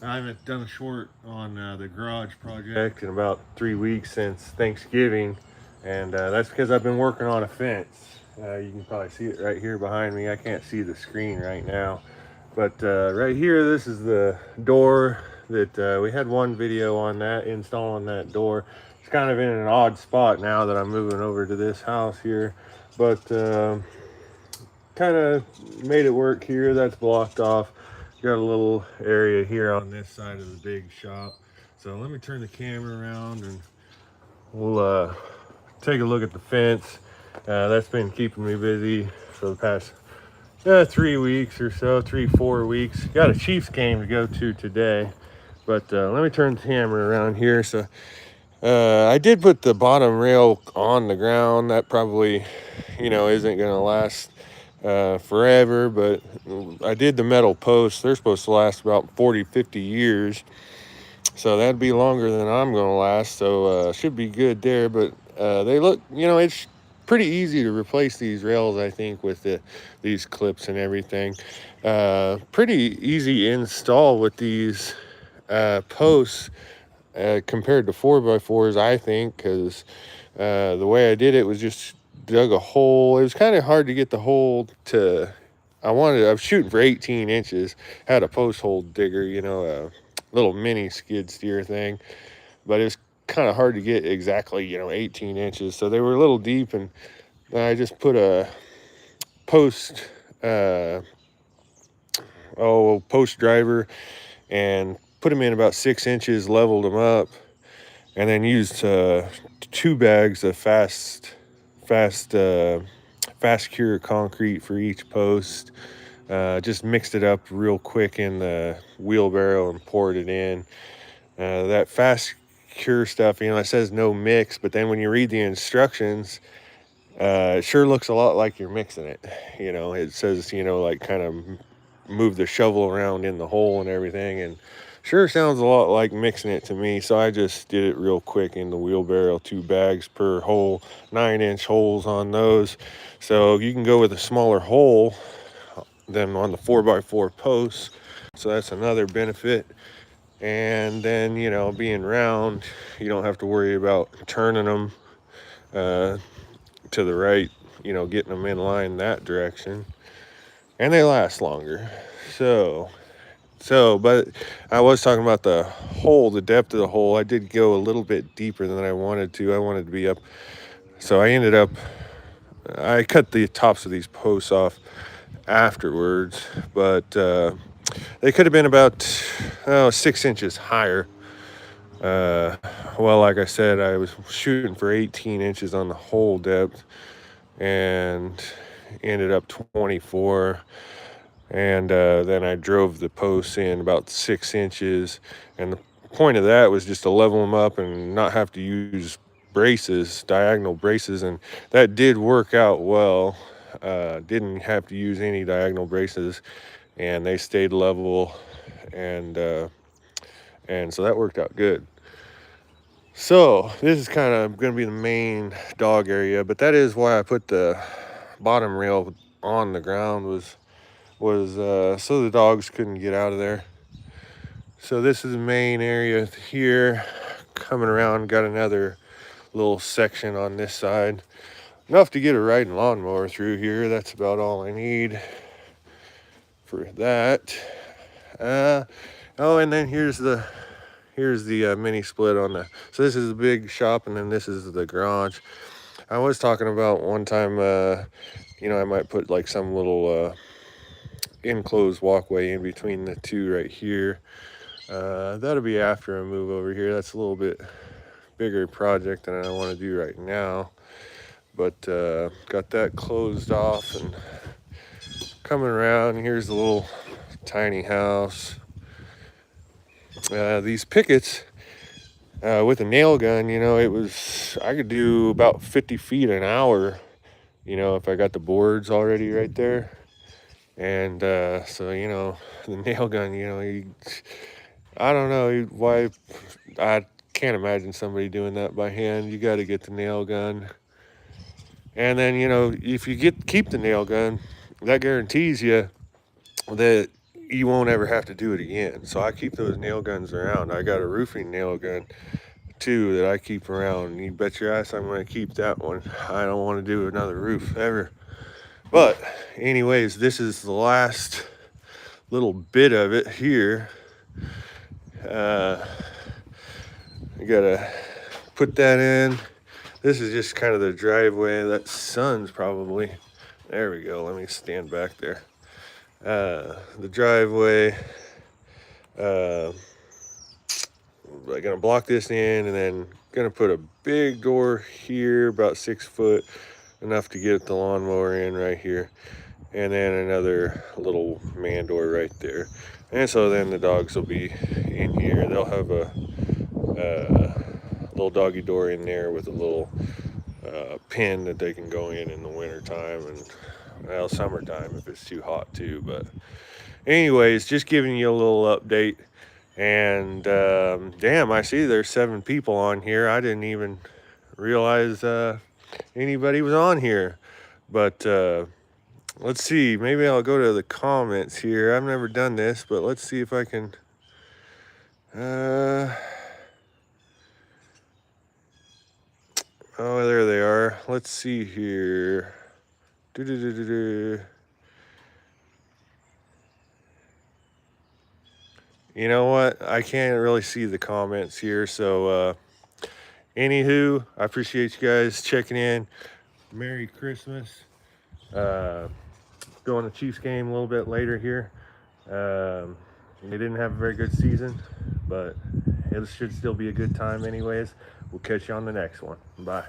I haven't done a short on the garage project in about 3 weeks since Thanksgiving, and that's because I've been working on a fence. You can probably see it right here behind me. I can't see the screen right now, but right here, this is the door that we had one video on that, installing that door. It's kind of in an odd spot now that I'm moving over to this house here, but kind of made it work here. That's blocked off. Got a little area here on this side of the big shop. So let me turn the camera around and we'll take a look at the fence. That's been keeping me busy for the past 3 weeks or so, 4 weeks. Got a Chiefs game to go to today. But let me turn the camera around here. So I did put the bottom rail on the ground. That probably, isn't going to last forever, but I did the metal posts. They're supposed to last about 40, 50 years. So that'd be longer than I'm going to last. So should be good there. But they look, it's pretty easy to replace these rails, I think, with these clips and everything. Pretty easy install with these posts compared to 4x4s, I think, because the way I did it was just dug a hole. It was kind of hard to get the hole to. I was shooting for 18 inches. Had a post hole digger, a little mini skid steer thing, but it's kind of hard to get exactly, 18 inches. So they were a little deep, and I just put a post, post driver, and put them in about 6 inches, leveled them up, and then used 2 bags of fast cure concrete for each post. Just mixed it up real quick in the wheelbarrow and poured it in. That fast cure stuff, it says no mix, but then when you read the instructions, it sure looks a lot like you're mixing it. It says, like kind of move the shovel around in the hole and everything, and sure sounds a lot like mixing it to me. So I just did it real quick in the wheelbarrow, 2 bags per hole, 9-inch holes on those. So you can go with a smaller hole than on the 4x4 posts. So that's another benefit. And then, being round, you don't have to worry about turning them to the right, getting them in line that direction. And they last longer. But I was talking about the hole, the depth of the hole. I did go a little bit deeper than I wanted to. I wanted to be up. So I cut the tops of these posts off afterwards, but they could have been about 6 inches higher. Well, like I said, I was shooting for 18 inches on the hole depth and ended up 24. And then I drove the posts in about 6 inches. And the point of that was just to level them up and not have to use braces, diagonal braces. And that did work out well. Didn't have to use any diagonal braces, and they stayed level. And so that worked out good. So this is kind of going to be the main dog area, but that is why I put the bottom rail on the ground was so the dogs couldn't get out of there. So this is the main area here. Coming around, got another little section on this side. Enough to get a riding lawnmower through here. That's about all I need for that. And then here's the mini split on the. So this is the big shop, and then this is the garage. I was talking about one time, I might put like some little enclosed walkway in between the two right here. That'll be after I move over here. That's a little bit bigger project than I want to do right now. But got that closed off and coming around. Here's the little tiny house. These pickets with a nail gun, I could do about 50 feet an hour, if I got the boards already right there. And so, the nail gun, I don't know why. I can't imagine somebody doing that by hand. You got to get the nail gun. And then, if you keep the nail gun, that guarantees you that, you won't ever have to do it again. So I keep those nail guns around. I got a roofing nail gun too that I keep around. You bet your ass I'm going to keep that one. I don't want to do another roof ever. But anyways, this is the last little bit of it here. I gotta put that in. This is just kind of the driveway. That sun's probably, there we go. Let me stand back there. The driveway. I'm gonna block this in, and then gonna put a big door here, about 6 foot, enough to get the lawnmower in right here, and then another little man door right there. And so then the dogs will be in here. They'll have a little doggy door in there with a little pen that they can go in the winter time, and well, summertime if it's too hot too. But anyways, just giving you a little update. And damn, I see there's 7 people on here. I didn't even realize anybody was on here. But let's see, maybe I'll go to the comments here. I've never done this, but let's see if I can oh, there they are. Let's see here. You know what? I can't really see the comments here. So, anywho, I appreciate you guys checking in. Merry Christmas. Going to Chiefs game a little bit later here. They didn't have a very good season, but it should still be a good time anyways. We'll catch you on the next one. Bye.